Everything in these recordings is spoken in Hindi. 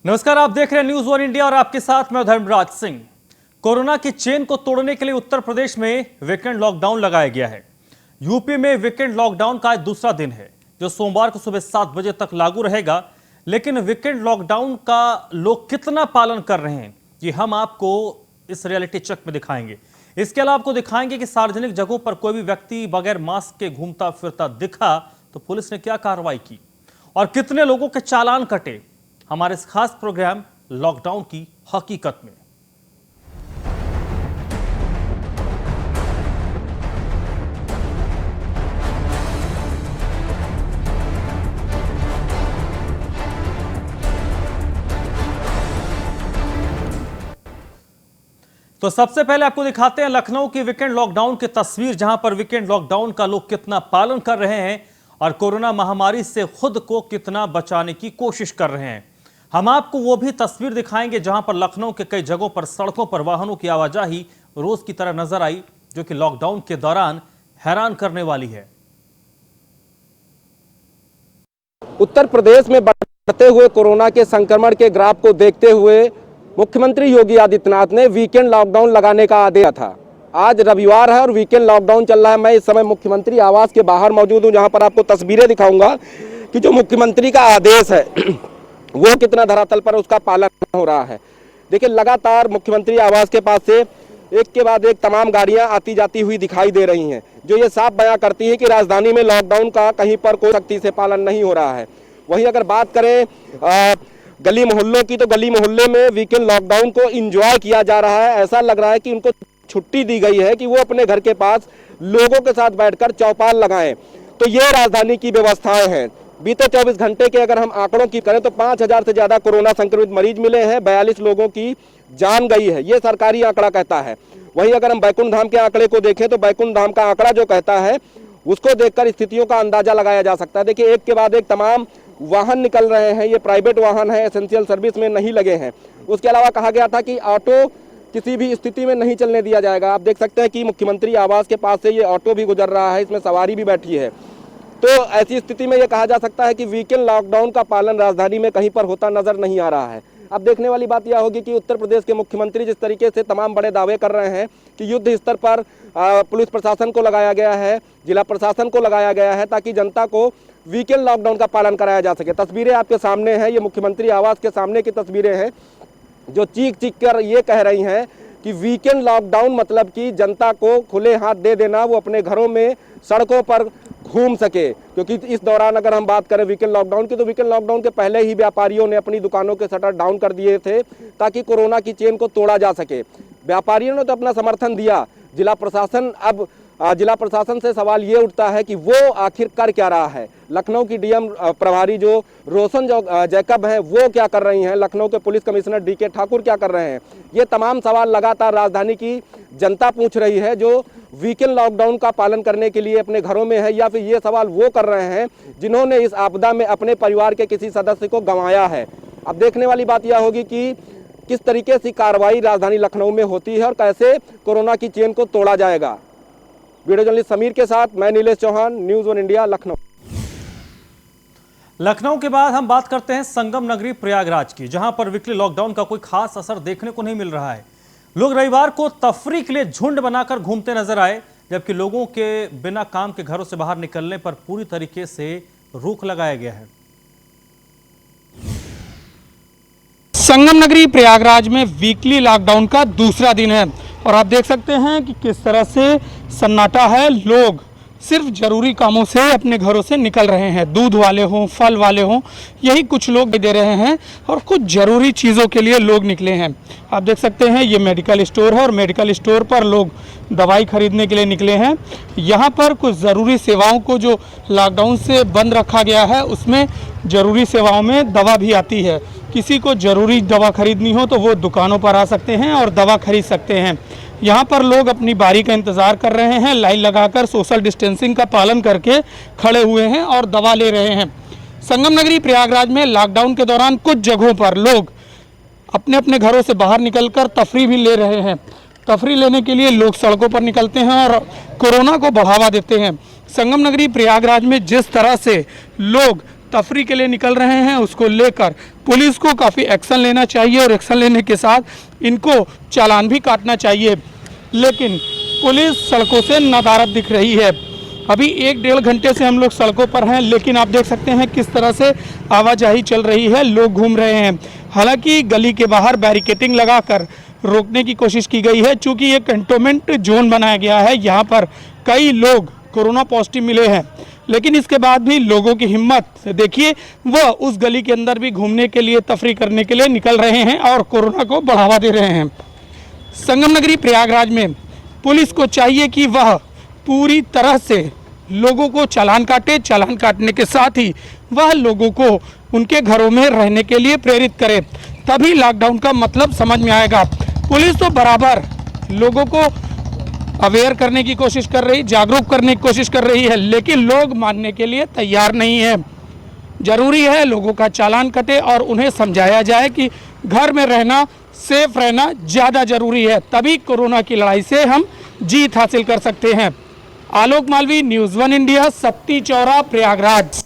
नमस्कार, आप देख रहे हैं न्यूज वन इंडिया और आपके साथ मैं धर्मराज सिंह। कोरोना की चेन को तोड़ने के लिए उत्तर प्रदेश में वीकेंड लॉकडाउन लगाया गया है। यूपी में वीकेंड लॉकडाउन का आज दूसरा दिन है, जो सोमवार को सुबह 7 बजे तक लागू रहेगा। लेकिन वीकेंड लॉकडाउन का लोग कितना पालन कर रहे हैं, ये हम आपको इस रियलिटी चेक में दिखाएंगे। इसके अलावा आपको दिखाएंगे कि सार्वजनिक जगहों पर कोई भी व्यक्ति बगैर मास्क के घूमता फिरता दिखा तो पुलिस ने क्या कार्रवाई की और कितने लोगों के चालान कटे, हमारे इस खास प्रोग्राम लॉकडाउन की हकीकत में। तो सबसे पहले आपको दिखाते हैं लखनऊ की वीकेंड लॉकडाउन की तस्वीर, जहां पर वीकेंड लॉकडाउन का लोग कितना पालन कर रहे हैं और कोरोना महामारी से खुद को कितना बचाने की कोशिश कर रहे हैं। हम आपको वो भी तस्वीर दिखाएंगे जहां पर लखनऊ के कई जगहों पर सड़कों पर वाहनों की आवाजाही रोज की तरह नजर आई, जो कि लॉकडाउन के दौरान हैरान करने वाली है। उत्तर प्रदेश में बढ़ते हुए कोरोना के संक्रमण के ग्राफ को देखते हुए मुख्यमंत्री योगी आदित्यनाथ ने वीकेंड लॉकडाउन लगाने का आदेश दिया था। आज रविवार है और वीकेंड लॉकडाउन चल रहा है। मैं इस समय मुख्यमंत्री आवास के बाहर मौजूद हूं, जहां पर आपको तस्वीरें दिखाऊंगा कि जो मुख्यमंत्री का आदेश है वो कितना धरातल पर उसका पालन हो रहा है। देखिए, लगातार मुख्यमंत्री आवास के पास से एक के बाद एक तमाम गाड़ियां आती जाती हुई दिखाई दे रही हैं, जो ये साफ बयां करती है कि राजधानी में लॉकडाउन का कहीं पर कोई सख्ती से पालन नहीं हो रहा है। वहीं अगर बात करें गली मोहल्लों की, तो गली मोहल्ले में वीकेंड लॉकडाउन को एंजॉय किया जा रहा है। ऐसा लग रहा है कि उनको छुट्टी दी गई है कि वो अपने घर के पास लोगों के साथ बैठकर चौपाल लगाएं। तो ये राजधानी की व्यवस्थाएं हैं। बीते 24 घंटे के अगर हम आंकड़ों की करें तो 5000 से ज्यादा कोरोना संक्रमित मरीज मिले हैं, 42 लोगों की जान गई है, ये सरकारी आंकड़ा कहता है। वहीं अगर हम बैकुंठ धाम के आंकड़े को देखें तो बैकुंठ धाम का आंकड़ा जो कहता है उसको देखकर स्थितियों का अंदाजा लगाया जा सकता है। देखिए, एक के बाद एक तमाम वाहन निकल रहे हैं। ये प्राइवेट वाहन है, एसेंशियल सर्विस में नहीं लगे हैं। उसके अलावा कहा गया था कि ऑटो किसी भी स्थिति में नहीं चलने दिया जाएगा। आप देख सकते हैं कि मुख्यमंत्री आवास के पास से ये ऑटो भी गुजर रहा है, इसमें सवारी भी बैठी है। तो ऐसी स्थिति में यह कहा जा सकता है कि वीकेंड लॉकडाउन का पालन राजधानी में कहीं पर होता नजर नहीं आ रहा है। अब देखने वाली बात यह होगी कि उत्तर प्रदेश के मुख्यमंत्री जिस तरीके से तमाम बड़े दावे कर रहे हैं कि युद्ध स्तर पर पुलिस प्रशासन को लगाया गया है, जिला प्रशासन को लगाया गया है, ताकि जनता को वीकेंड लॉकडाउन का पालन कराया जा सके। तस्वीरें आपके सामने हैं, ये मुख्यमंत्री आवास के सामने की तस्वीरें हैं, जो चीख चीख कर ये कह रही हैं कि वीकेंड लॉकडाउन मतलब कि जनता को खुले हाथ दे देना, वो अपने घरों में सड़कों पर घूम सके। क्योंकि इस दौरान अगर हम बात करें वीकेंड लॉकडाउन की, तो वीकेंड लॉकडाउन के पहले ही व्यापारियों ने अपनी दुकानों के शटर डाउन कर दिए थे ताकि कोरोना की चेन को तोड़ा जा सके। व्यापारियों ने तो अपना समर्थन दिया, जिला प्रशासन से सवाल ये उठता है कि वो आखिर कर क्या रहा है। लखनऊ की डीएम प्रभारी जो रोशन जैकब हैं वो क्या कर रही हैं, लखनऊ के पुलिस कमिश्नर डीके ठाकुर क्या कर रहे हैं, ये तमाम सवाल लगातार राजधानी की जनता पूछ रही है, जो वीकेंड लॉकडाउन का पालन करने के लिए अपने घरों में है। या फिर ये सवाल वो कर रहे हैं जिन्होंने इस आपदा में अपने परिवार के किसी सदस्य को गंवाया है। अब देखने वाली बात यह होगी कि किस तरीके से कार्रवाई राजधानी लखनऊ में होती है और कैसे कोरोना की चेन को तोड़ा जाएगा। वीडियो जर्नलिस्ट समीर के साथ मैं Nilesh Chauhan, news one India, Lucknow. Lucknow के बाद हम बात करते हैं संगम नगरी प्रयागराज की, जहां पर वीकली लॉकडाउन का कोई खास असर देखने को नहीं मिल रहा है। लोग रविवार को तफरी के लिए झुंड बनाकर घूमते नजर आए, जबकि लोगों के बिना काम के घरों से बाहर निकलने पर पूरी तरीके से रोक लगाया गया है। संगम नगरी प्रयागराज में वीकली लॉकडाउन का दूसरा दिन है और आप देख सकते हैं कि किस तरह से सन्नाटा है। लोग सिर्फ जरूरी कामों से अपने घरों से निकल रहे हैं। दूध वाले हों, फल वाले हों, यही कुछ लोग दे रहे हैं और कुछ ज़रूरी चीज़ों के लिए लोग निकले हैं। आप देख सकते हैं ये मेडिकल स्टोर है और मेडिकल स्टोर पर लोग दवाई खरीदने के लिए निकले हैं। यहाँ पर कुछ ज़रूरी सेवाओं को जो लॉकडाउन से बंद रखा गया है उसमें ज़रूरी सेवाओं में दवा भी आती है। किसी को ज़रूरी दवा खरीदनी हो तो वो दुकानों पर आ सकते हैं और दवा खरीद सकते हैं। यहाँ पर लोग अपनी बारी का इंतज़ार कर रहे हैं, लाइन लगाकर सोशल डिस्टेंसिंग का पालन करके खड़े हुए हैं और दवा ले रहे हैं। संगम नगरी प्रयागराज में लॉकडाउन के दौरान कुछ जगहों पर लोग अपने अपने घरों से बाहर निकलकर तफरी भी ले रहे हैं। तफरी लेने के लिए लोग सड़कों पर निकलते हैं और कोरोना को बढ़ावा देते हैं। संगम नगरी प्रयागराज में जिस तरह से लोग तफरी के लिए निकल रहे हैं, उसको लेकर पुलिस को काफ़ी एक्शन लेना चाहिए और एक्शन लेने के साथ इनको चालान भी काटना चाहिए। लेकिन पुलिस सड़कों से नदारद दिख रही है। अभी 1-1.5 घंटे से हम लोग सड़कों पर हैं, लेकिन आप देख सकते हैं किस तरह से आवाजाही चल रही है, लोग घूम रहे हैं। हालांकि गली के बाहर बैरिकेटिंग लगाकर रोकने की कोशिश की गई है। चूँकि ये कंटोनमेंट जोन बनाया गया है, यहाँ पर कई लोग कोरोना पॉजिटिव मिले हैं, लेकिन इसके बाद भी लोगों की हिम्मत देखिए, वह उस गली के अंदर भी घूमने के लिए, तफरी करने के लिए निकल रहे हैं और कोरोना को बढ़ावा दे रहे हैं। संगम नगरी प्रयागराज में पुलिस को चाहिए कि वह पूरी तरह से लोगों को चालान काटे, चालान काटने के साथ ही वह लोगों को उनके घरों में रहने के लिए प्रेरित करे, तभी लॉकडाउन का मतलब समझ में आएगा। पुलिस तो बराबर लोगों को अवेयर करने की कोशिश कर रही, जागरूक करने की कोशिश कर रही है, लेकिन लोग मानने के लिए तैयार नहीं है। जरूरी है लोगों का चालान कटे और उन्हें समझाया जाए कि घर में रहना, सेफ रहना ज़्यादा जरूरी है, तभी कोरोना की लड़ाई से हम जीत हासिल कर सकते हैं। आलोक मालवी, न्यूज़ 1 इंडिया, सत्ती चौरा, प्रयागराज।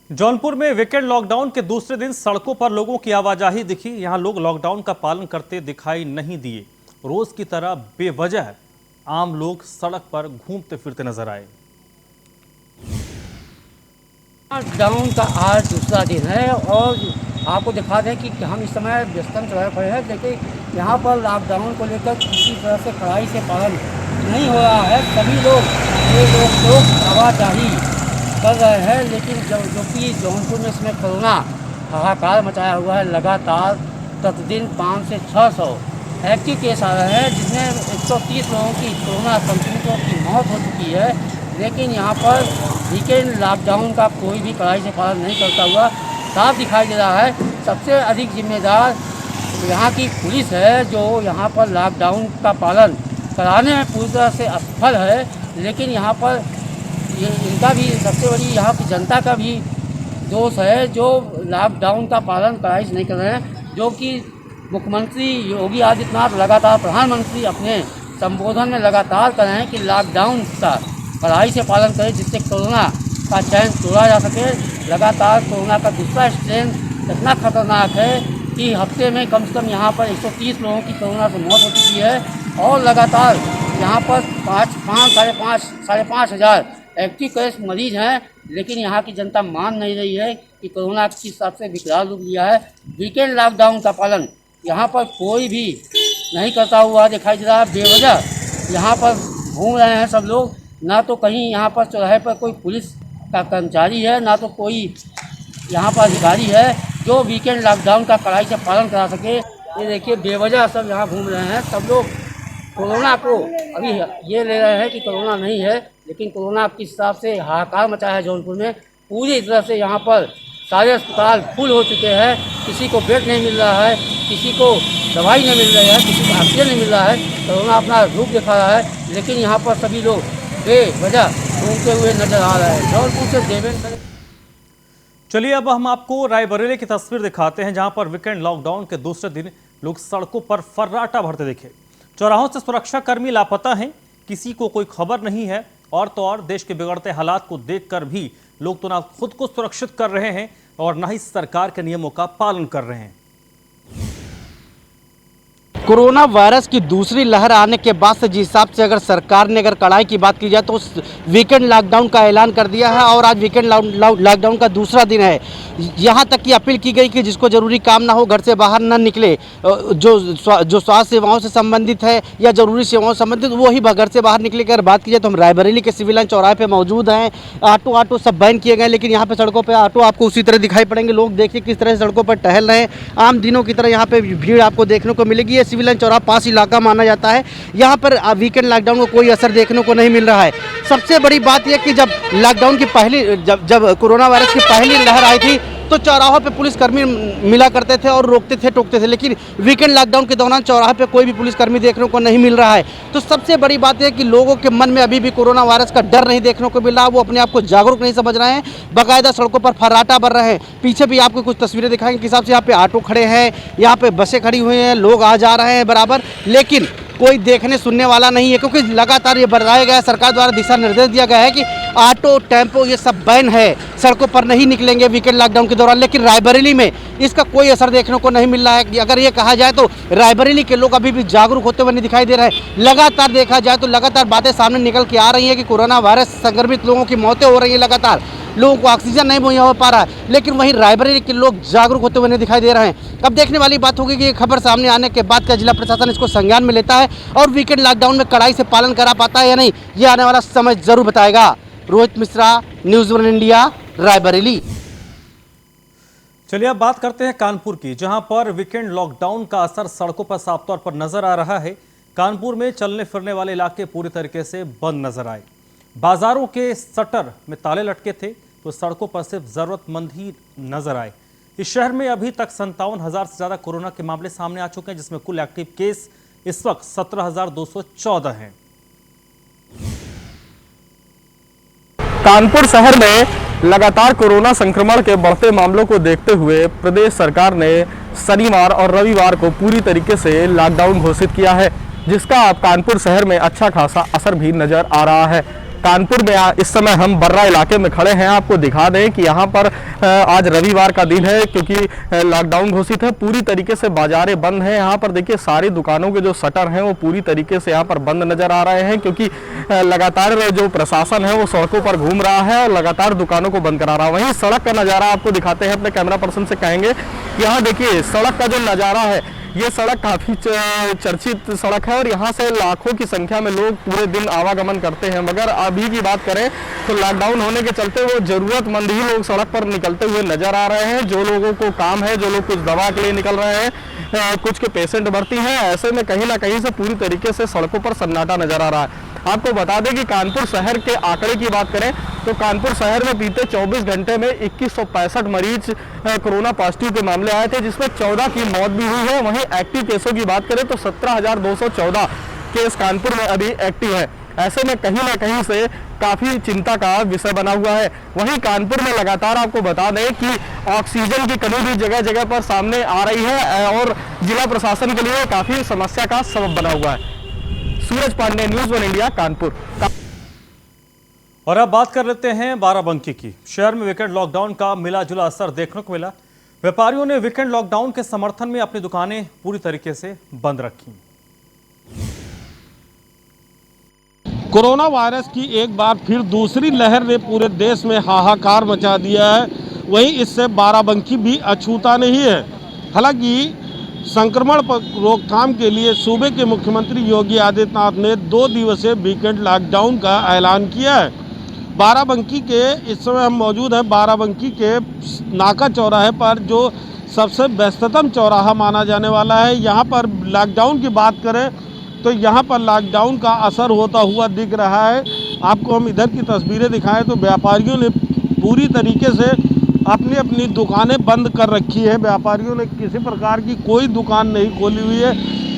जौनपुर में वीकेंड लॉकडाउन के दूसरे दिन सड़कों पर लोगों की आवाजाही दिखी। यहां लोग लॉकडाउन का पालन करते दिखाई नहीं दिए। रोज की तरह बेवजह आम लोग सड़क पर घूमते फिरते नजर आए। लॉकडाउन का आज दूसरा दिन है और आपको दिखा दें कि हम इस समय व्यस्तम चौराहे पर हैं, लेकिन यहाँ पर लॉकडाउन को लेकर किसी तरह से कड़ाई से पालन नहीं हो रहा है। सभी लोग आवाजाही कर रहे हैं, लेकिन जो कि जौनपुर में इसमें कोरोना हाहाकार मचाया हुआ है। लगातार प्रतिदिन 500 से 600 एक्टिव केस आ रहे हैं, जिसमें 130 लोगों की कोरोना संक्रमितों की मौत हो चुकी है। लेकिन यहाँ पर वीकेंड लॉकडाउन का कोई भी कड़ाई से पालन नहीं करता हुआ साफ दिखाई दे रहा है। सबसे अधिक जिम्मेदार यहाँ की पुलिस है, जो यहाँ पर लॉकडाउन का पालन कराने में पूरी तरह से असफल है। लेकिन यहाँ पर इनका भी सबसे बड़ी यहाँ की जनता का भी दोष है, जो लॉकडाउन का पालन कड़ाई से नहीं कर रहे हैं। जो कि मुख्यमंत्री योगी आदित्यनाथ लगातार, प्रधानमंत्री अपने संबोधन में लगातार कर रहे हैं कि लॉकडाउन का कड़ाई से पालन करें, जिससे कोरोना का चैन तोड़ा जा सके। लगातार कोरोना का दूसरा स्ट्रेन इतना खतरनाक है कि हफ्ते में कम से कम यहाँ पर 130 लोगों की कोरोना से मौत हो चुकी है और लगातार यहाँ पर 5,500 एक्टिव केस मरीज हैं। लेकिन यहाँ की जनता मान नहीं रही है कि कोरोना किस हिसाब से विकराल रूप लिया है। वीकेंड लॉकडाउन का पालन यहाँ पर कोई भी नहीं करता हुआ दिखाई दे रहा है। बेवजह यहाँ पर घूम रहे हैं सब लोग। ना तो कहीं यहाँ पर चौराहे पर कोई पुलिस का कर्मचारी है, ना तो कोई यहाँ पर अधिकारी है जो वीकेंड लॉकडाउन का कड़ाई से पालन करा सके। ये देखिए बेवजह सब यहाँ घूम रहे हैं। सब लोग कोरोना को अभी ये ले रहे हैं कि कोरोना नहीं है, लेकिन कोरोना किस हिसाब से हाहाकार मचा है जौनपुर में। पूरी तरह से यहाँ पर सारे अस्पताल फुल हो चुके हैं। किसी को बेड नहीं मिल रहा है, किसी को दवाई नहीं मिल रही है, किसी को ऑक्सीजन नहीं मिल रहा है। कोरोना अपना रूप दिखा रहा है, लेकिन यहाँ पर सभी लोग बेवजह घूमते हुए नजर आ रहे हैं। जौनपुर से देवेंद्र। चलिए अब हम आपको रायबरेली की तस्वीर दिखाते हैं, जहां पर वीकेंड लॉकडाउन के दूसरे दिन लोग सड़कों पर फर्राटा भरते दिखे। चौराहों से सुरक्षा कर्मी लापता हैं, किसी को कोई खबर नहीं है। और तो और देश के बिगड़ते हालात को देखकर भी लोग तो ना खुद को सुरक्षित कर रहे हैं और ना ही सरकार के नियमों का पालन कर रहे हैं। कोरोना वायरस की दूसरी लहर आने के बाद से जिस हिसाब से अगर सरकार ने अगर कड़ाई की बात की जाए तो वीकेंड लॉकडाउन का ऐलान कर दिया है और आज वीकेंड लॉकडाउन का दूसरा दिन है। यहाँ तक की अपील की गई कि जिसको ज़रूरी काम ना हो घर से बाहर न निकले। जो स्वास्थ्य सेवाओं से संबंधित है या ज़रूरी सेवाओं से संबंधित वो ही घर से बाहर निकले। अगर बात की जाए तो हम रायबरेली के सिविल लाइन चौराहे पर मौजूद हैं। ऑटो सब बैन किए गए, लेकिन यहाँ पर सड़कों पर ऑटो आपको उसी तरह दिखाई पड़ेंगे। लोग देखिए किस तरह से सड़कों पर टहल रहे हैं। आम दिनों की तरह यहाँ पर भीड़ आपको देखने को मिलेगी। ये सिविल लाइन चौराहा पास इलाका माना जाता है। यहाँ पर वीकेंड लॉकडाउन को कोई असर देखने को नहीं मिल रहा है। सबसे बड़ी बात यह कि जब लॉकडाउन की जब कोरोना वायरस की पहली लहर आई थी तो चौराहों पे पुलिसकर्मी मिला करते थे और रोकते थे, टोकते थे, लेकिन वीकेंड लॉकडाउन के दौरान चौराहे पे कोई भी पुलिसकर्मी देखने को नहीं मिल रहा है। तो सबसे बड़ी बात है कि लोगों के मन में अभी भी कोरोना वायरस का डर नहीं देखने को मिल रहा। वो अपने आप को जागरूक नहीं समझ रहे हैं, बाकायदा सड़कों पर फर्राटा भर रहे हैं। पीछे भी आपको कुछ तस्वीरें दिखाएंगे किस हिसाब से यहाँ पे ऑटो खड़े हैं, यहाँ पे बसें खड़ी हुई हैं, लोग आ जा रहे हैं बराबर, लेकिन कोई देखने सुनने वाला नहीं है। क्योंकि लगातार ये बताया गया है, सरकार द्वारा दिशा निर्देश दिया गया है कि ऑटो टेम्पो ये सब बैन है, सड़कों पर नहीं निकलेंगे वीकेंड लॉकडाउन के दौरान। लेकिन रायबरेली में इसका कोई असर देखने को नहीं मिल रहा है। अगर ये कहा जाए तो रायबरेली के लोग अभी भी जागरूक होते हुए नहीं दिखाई दे रहे हैं। लगातार देखा जाए तो लगातार बातें सामने निकल के आ रही हैं कि कोरोना वायरस संक्रमित लोगों की मौतें हो रही हैं, लगातार लोगों को ऑक्सीजन नहीं मुहैया हो पा रहा है, लेकिन वहीं रायबरेली के लोग जागरूक होते हुए नहीं दिखाई दे रहे हैं। अब देखने वाली बात होगी कि ये खबर सामने आने के बाद क्या जिला प्रशासन इसको संज्ञान में लेता है और वीकेंड लॉकडाउन में कड़ाई से पालन करा पाता है या नहीं, ये आने वाला समय जरूर बताएगा। Rohit Mishra, news 1 India, Raebareli. चलिए अब बात करते हैं कानपुर की, जहां पर वीकेंड लॉकडाउन का असर सड़कों पर साफ तौर पर नजर आ रहा है। कानपुर में चलने फिरने वाले इलाके पूरी तरीके से बंद नजर आए। बाजारों के शटर में ताले लटके थे तो सड़कों पर सिर्फ जरूरतमंद ही नजर आए। इस शहर में अभी तक 57,000 से ज्यादा कोरोना के मामले सामने आ चुके हैं, जिसमें कुल एक्टिव केस इस वक्त 17,214 हैं। कानपुर शहर में लगातार कोरोना संक्रमण के बढ़ते मामलों को देखते हुए प्रदेश सरकार ने शनिवार और रविवार को पूरी तरीके से लॉकडाउन घोषित किया है, जिसका अब कानपुर शहर में अच्छा खासा असर भी नजर आ रहा है। कानपुर में इस समय हम बर्रा इलाके में खड़े हैं। आपको दिखा दें कि यहाँ पर आज रविवार का दिन है, क्योंकि लॉकडाउन घोषित है। पूरी तरीके से बाजारें बंद हैं। यहाँ पर देखिए सारी दुकानों के जो शटर हैं वो पूरी तरीके से यहाँ पर बंद नजर आ रहे हैं, क्योंकि लगातार जो प्रशासन है वो सड़कों पर घूम रहा है और लगातार दुकानों को बंद करा रहा है। वहीं सड़क का नज़ारा आपको दिखाते हैं, अपने कैमरा पर्सन से कहेंगे कि यहाँ देखिए सड़क का जो नज़ारा है, ये सड़क काफ़ी चर्चित सड़क है और यहाँ से लाखों की संख्या में लोग पूरे दिन आवागमन करते हैं। मगर अभी की बात करें तो लॉकडाउन होने के चलते वो ज़रूरतमंद ही लोग सड़क पर निकलते हुए नजर आ रहे हैं। जो लोगों को काम है, जो लोग कुछ दवा के लिए निकल रहे हैं, कुछ के पेशेंट भर्ती हैं, ऐसे में कहीं ना कहीं से पूरी तरीके से सड़कों पर सन्नाटा नजर आ रहा है। आपको बता दें कि कानपुर शहर के आंकड़े की बात करें तो कानपुर शहर में बीते 24 घंटे में 2165 मरीज कोरोना पॉजिटिव के मामले आए थे, जिसमें 14 की मौत भी हुई है। वहीं एक्टिव केसों की बात करें तो 17,214 केस कानपुर में अभी एक्टिव है। ऐसे में कहीं ना कहीं से काफ़ी चिंता का विषय बना हुआ है। वहीं कानपुर में लगातार आपको बता दें कि ऑक्सीजन की कमी भी जगह जगह पर सामने आ रही है और जिला प्रशासन के लिए काफ़ी समस्या का सबब बना हुआ है। सूरज पांडे, न्यूज़ 1 इंडिया, कानपुर। और अब बात कर लेते हैं बाराबंकी की। शहर में वीकेंड लॉकडाउन का मिला जुला असर देखने को मिला। व्यापारियों ने वीकेंड लॉकडाउन के समर्थन में अपनी दुकानें पूरी तरीके से बंद रखी। कोरोना वायरस की एक बार फिर दूसरी लहर ने पूरे देश में हाहाकार मचा दिया है। वहीं इससे बाराबंकी भी अछूता नहीं है। हालांकि संक्रमण पर रोकथाम के लिए सूबे के मुख्यमंत्री योगी आदित्यनाथ ने 2 दिवसीय वीकेंड लॉकडाउन का ऐलान किया है। बाराबंकी के इस समय हम मौजूद हैं बाराबंकी के नाका चौराहे पर, जो सबसे व्यस्ततम चौराहा माना जाने वाला है। यहाँ पर लॉकडाउन की बात करें तो यहाँ पर लॉकडाउन का असर होता हुआ दिख रहा है। आपको हम इधर की तस्वीरें दिखाएं तो व्यापारियों ने पूरी तरीके से अपनी अपनी दुकानें बंद कर रखी है। व्यापारियों ने किसी प्रकार की कोई दुकान नहीं खोली हुई है,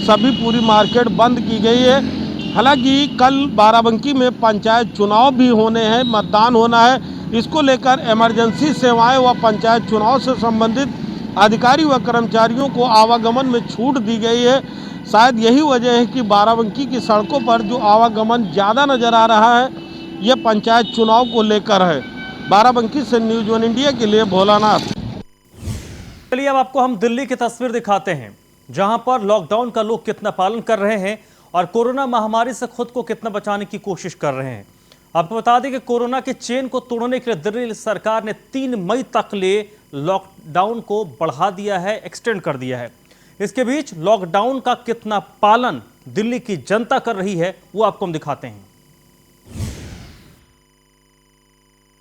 सभी पूरी मार्केट बंद की गई है। हालांकि कल बाराबंकी में पंचायत चुनाव भी होने हैं, मतदान होना है। इसको लेकर इमरजेंसी सेवाएं व पंचायत चुनाव से संबंधित अधिकारी व कर्मचारियों को आवागमन में छूट दी गई है। शायद यही वजह है कि बाराबंकी की सड़कों पर जो आवागमन ज़्यादा नज़र आ रहा है, ये पंचायत चुनाव को लेकर है। बाराबंकी से न्यूज़ 1 इंडिया के लिए भोलानाथ। चलिए अब आपको हम दिल्ली की तस्वीर दिखाते हैं, जहां पर लॉकडाउन का लोग कितना पालन कर रहे हैं और कोरोना महामारी से खुद को कितना बचाने की कोशिश कर रहे हैं। आपको बता दें कि कोरोना के चेन को तोड़ने के लिए दिल्ली सरकार ने 3 मई तक ले लॉकडाउन को बढ़ा दिया है, एक्सटेंड कर दिया है। इसके बीच लॉकडाउन का कितना पालन दिल्ली की जनता कर रही है वो आपको हम दिखाते हैं।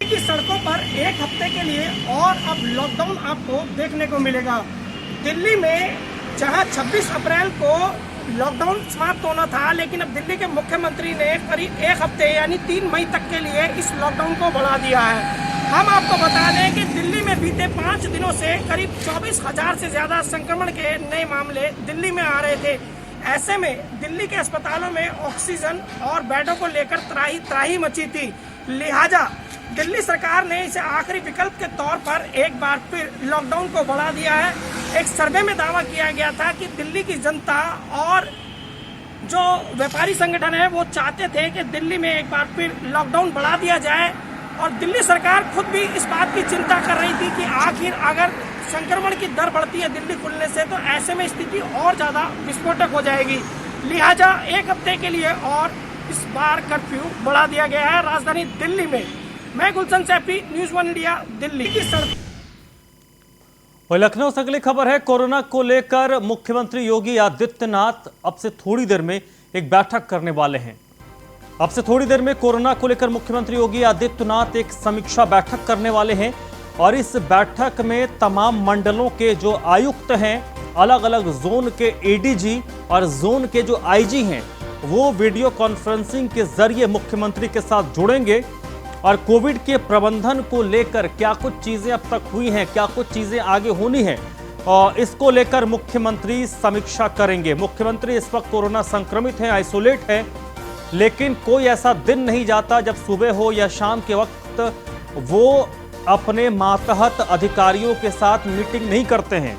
की सड़कों पर एक हफ्ते के लिए और अब लॉकडाउन आपको देखने को मिलेगा। दिल्ली में जहां 26 अप्रैल को लॉकडाउन समाप्त होना था, लेकिन अब दिल्ली के मुख्यमंत्री ने करीब एक हफ्ते यानी 3 मई तक के लिए इस लॉकडाउन को बढ़ा दिया है। हम आपको बता दें कि दिल्ली में बीते 5 दिनों से करीब 24,000 से ज़्यादा संक्रमण के नए मामले दिल्ली में आ रहे थे। ऐसे में दिल्ली के अस्पतालों में ऑक्सीजन और बेडों को लेकर त्राही मची थी। लिहाजा दिल्ली सरकार ने इसे आखिरी विकल्प के तौर पर एक बार फिर लॉकडाउन को बढ़ा दिया है। एक सर्वे में दावा किया गया था कि दिल्ली की जनता और जो व्यापारी संगठन है वो चाहते थे कि दिल्ली में एक बार फिर लॉकडाउन बढ़ा दिया जाए, और दिल्ली सरकार खुद भी इस बात की चिंता कर रही थी कि आखिर अगर संक्रमण की दर बढ़ती है दिल्ली खुलने से तो ऐसे में स्थिति और ज़्यादा विस्फोटक हो जाएगी। लिहाजा एक हफ्ते के लिए और इस बार कर्फ्यू बढ़ा दिया गया है राजधानी दिल्ली में। मैं गुलशन सैफी, न्यूज़ 1 इंडिया, दिल्ली की सड़क। और लखनऊ से अगली खबर है, कोरोना को लेकर मुख्यमंत्री योगी आदित्यनाथ अब से थोड़ी देर में एक बैठक करने वाले हैं। अब से थोड़ी देर में कोरोना को लेकर मुख्यमंत्री योगी आदित्यनाथ एक समीक्षा बैठक करने वाले हैं, और इस बैठक में तमाम मंडलों के जो आयुक्त हैं, अलग अलग जोन के एडीजी और जोन के जो आईजी हैं, वो वीडियो कॉन्फ्रेंसिंग के जरिए मुख्यमंत्री के साथ जुड़ेंगे और कोविड के प्रबंधन को लेकर क्या कुछ चीजें अब तक हुई हैं, क्या कुछ चीजें आगे होनी हैं, और इसको लेकर मुख्यमंत्री समीक्षा करेंगे। मुख्यमंत्री इस वक्त कोरोना संक्रमित हैं, आइसोलेट हैं, लेकिन कोई ऐसा दिन नहीं जाता जब सुबह हो या शाम के वक्त वो अपने मातहत अधिकारियों के साथ मीटिंग नहीं करते हैं।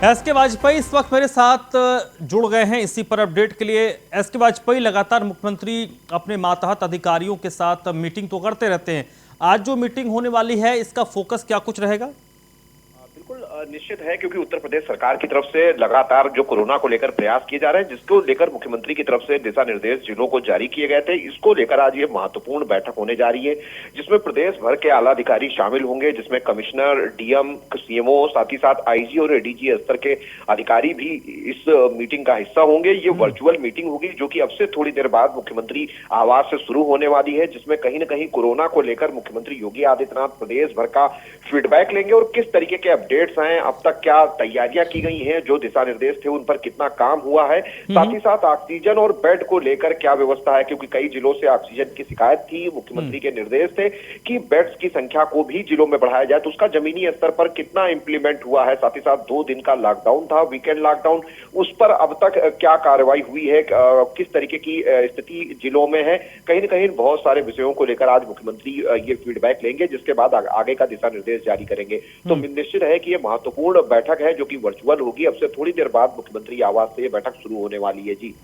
एस के वाजपेयी इस वक्त मेरे साथ जुड़ गए हैं इसी पर अपडेट के लिए। एस के वाजपेयी, लगातार मुख्यमंत्री अपने मातहत अधिकारियों के साथ मीटिंग तो करते रहते हैं, आज जो मीटिंग होने वाली है इसका फोकस क्या कुछ रहेगा? बिल्कुल निश्चित है, क्योंकि उत्तर प्रदेश सरकार की तरफ से लगातार जो कोरोना को लेकर प्रयास किए जा रहे हैं, जिसको लेकर मुख्यमंत्री की तरफ से दिशा निर्देश जिलों को जारी किए गए थे, इसको लेकर आज ये महत्वपूर्ण बैठक होने जा रही है, जिसमें प्रदेश भर के आला अधिकारी शामिल होंगे, जिसमें कमिश्नर, डीएम, सीएमओ, साथ ही साथ आईजी और एडीजी स्तर के अधिकारी भी इस मीटिंग का हिस्सा होंगे। ये वर्चुअल मीटिंग होगी जो कि अब से थोड़ी देर बाद मुख्यमंत्री आवास से शुरू होने वाली है, जिसमें कहीं न कहीं कोरोना को लेकर मुख्यमंत्री योगी आदित्यनाथ प्रदेश भर का फीडबैक लेंगे और किस तरीके के अपडेट्स हैं, अब तक क्या तैयारियां की गई हैं, जो दिशा निर्देश थे उन पर कितना काम हुआ है, साथ ही साथ ऑक्सीजन और बेड को लेकर क्या व्यवस्था है, क्योंकि कई जिलों से ऑक्सीजन की शिकायत थी। मुख्यमंत्री के निर्देश थे कि बेड्स की संख्या को भी जिलों में बढ़ाया जाए, तो उसका जमीनी स्तर पर कितना इंप्लीमेंट हुआ है। साथ ही साथ 2 दिन का लॉकडाउन था, वीकेंड लॉकडाउन, उस पर अब तक क्या कार्रवाई हुई है, किस तरीके की स्थिति जिलों में है, कहीं न कहीं बहुत सारे विषयों को लेकर आज मुख्यमंत्री ये फीडबैक लेंगे, जिसके बाद आगे का दिशा निर्देश जारी करेंगे। तो निश्चित है कि ये महत्वपूर्ण बैठक है जो कि वर्चुअल होगी। अब से थोड़ी देर बाद मुख्यमंत्री आवास से ये बैठक शुरू होने वाली है। जी,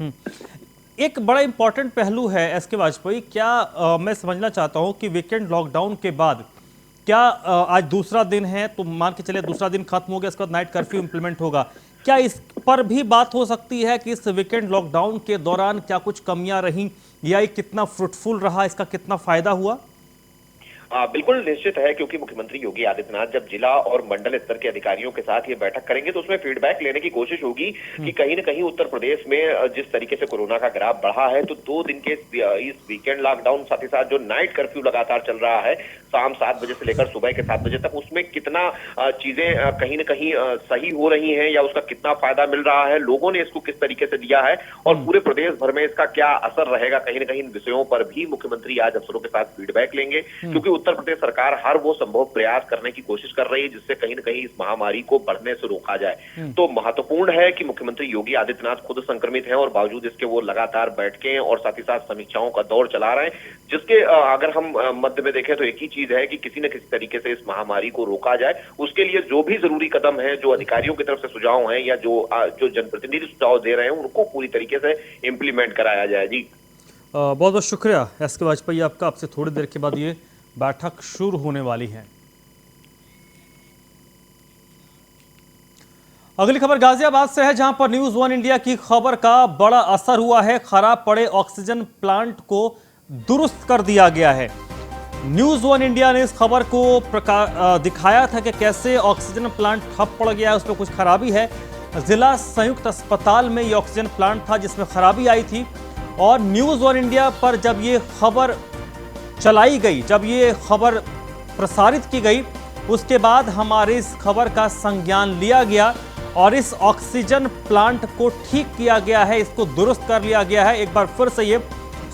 एक बड़ा इंपॉर्टेंट पहलू है एस के वाजपेयी, क्या मैं समझना चाहता हूं कि वीकेंड लॉकडाउन के बाद क्या आज दूसरा दिन है, तो मान के चले दूसरा दिन खत्म हो गया, इसके बाद नाइट कर्फ्यू इंप्लीमेंट होगा, क्या इस पर भी बात हो सकती है कि इस वीकेंड लॉकडाउन के दौरान क्या कुछ कमियां रहीं या ये कितना फ्रूटफुल रहा, इसका कितना फायदा हुआ? बिल्कुल निश्चित है, क्योंकि मुख्यमंत्री योगी आदित्यनाथ जब जिला और मंडल स्तर के अधिकारियों के साथ ये बैठक करेंगे तो उसमें फीडबैक लेने की कोशिश होगी कि कहीं न कहीं उत्तर प्रदेश में जिस तरीके से कोरोना का ग्राफ बढ़ा है, तो 2 दिन के इस वीकेंड लॉकडाउन, साथ ही साथ जो नाइट कर्फ्यू लगातार चल रहा है शाम 7 बजे से लेकर सुबह के 7 बजे तक, उसमें कितना चीजें कहीं न कहीं सही हो रही हैं या उसका कितना फायदा मिल रहा है, लोगों ने इसको किस तरीके से दिया है और पूरे प्रदेश भर में इसका क्या असर रहेगा, कहीं न कहीं इन विषयों पर भी मुख्यमंत्री आज अफसरों के साथ फीडबैक लेंगे। क्योंकि उत्तर प्रदेश सरकार हर वो संभव प्रयास करने की कोशिश कर रही है जिससे कहीं न कहीं इस महामारी को बढ़ने से रोका जाए। तो महत्वपूर्ण है कि मुख्यमंत्री योगी आदित्यनाथ खुद संक्रमित हैं और बावजूद इसके वो लगातार बैठकें और साथ ही साथ समीक्षाओं का दौर चला रहे हैं, जिसके अगर हम मध्य में देखें तो एक ही चीज है कि किसी न किसी तरीके से इस महामारी को रोका जाए। उसके लिए जो भी जरूरी कदम है, जो अधिकारियों की तरफ से सुझाव हैं या जो जनप्रतिनिधि सुझाव दे रहे हैं, उनको पूरी तरीके से इम्प्लीमेंट कराया जाए। जी, बहुत बहुत शुक्रिया एस के वाजपेयी आपका। आपसे थोड़ी देर के बाद ये बैठक शुरू होने वाली है। अगली खबर गाजियाबाद से है, जहां पर न्यूज़ 1 इंडिया की खबर का बड़ा असर हुआ है। खराब पड़े ऑक्सीजन प्लांट को दुरुस्त कर दिया गया है। न्यूज़ 1 इंडिया ने इस खबर को दिखाया था कि कैसे ऑक्सीजन प्लांट ठप पड़ गया है, उसमें कुछ खराबी है। जिला संयुक्त अस्पताल में ये ऑक्सीजन प्लांट था जिसमें खराबी आई थी, और न्यूज़ 1 इंडिया पर जब ये खबर चलाई गई, जब ये खबर प्रसारित की गई, उसके बाद हमारे इस खबर का संज्ञान लिया गया और इस ऑक्सीजन प्लांट को ठीक किया गया है, इसको दुरुस्त कर लिया गया है। एक बार फिर से ये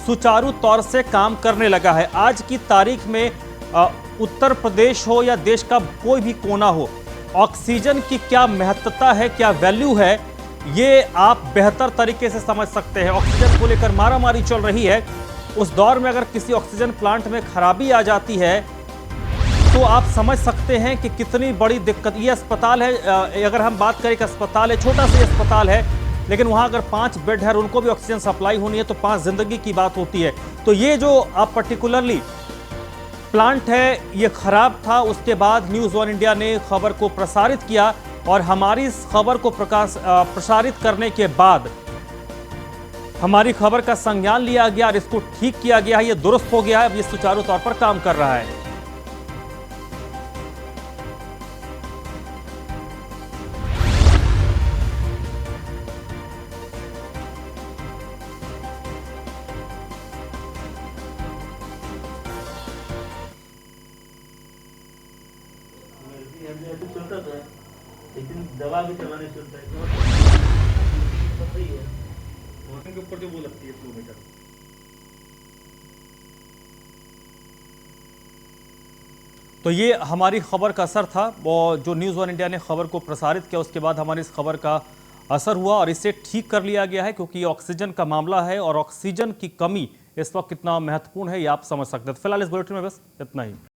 सुचारू तौर से काम करने लगा है। आज की तारीख में उत्तर प्रदेश हो या देश का कोई भी कोना हो, ऑक्सीजन की क्या महत्ता है, क्या वैल्यू है, ये आप बेहतर तरीके से समझ सकते हैं। ऑक्सीजन को लेकर मारामारी चल रही है, उस दौर में अगर किसी ऑक्सीजन प्लांट में खराबी आ जाती है तो आप समझ सकते हैं कि कितनी बड़ी दिक्कत। ये अस्पताल है, अगर हम बात करें कि अस्पताल है, छोटा सा अस्पताल है, लेकिन वहां अगर 5 बेड है और उनको भी ऑक्सीजन सप्लाई होनी है तो 5 जिंदगी की बात होती है। तो ये जो अब पर्टिकुलरली प्लांट है ये खराब था, उसके बाद न्यूज़ वन इंडिया ने खबर को प्रसारित किया और हमारी इस खबर को प्रसारित करने के बाद हमारी खबर का संज्ञान लिया गया और इसको ठीक किया गया है, ये दुरुस्त हो गया है, अब ये सुचारू तौर पर काम कर रहा है। लेकिन दवा भी चलाने चलता है के ऊपर जो वो लगती है किलोमीटर। तो ये हमारी खबर का असर था, वो जो न्यूज़ वन इंडिया ने खबर को प्रसारित किया उसके बाद हमारी इस खबर का असर हुआ और इसे ठीक कर लिया गया है, क्योंकि ऑक्सीजन का मामला है और ऑक्सीजन की कमी इस वक्त कितना महत्वपूर्ण है ये आप समझ सकते हैं। तो फिलहाल इस बुलेटिन में बस इतना ही।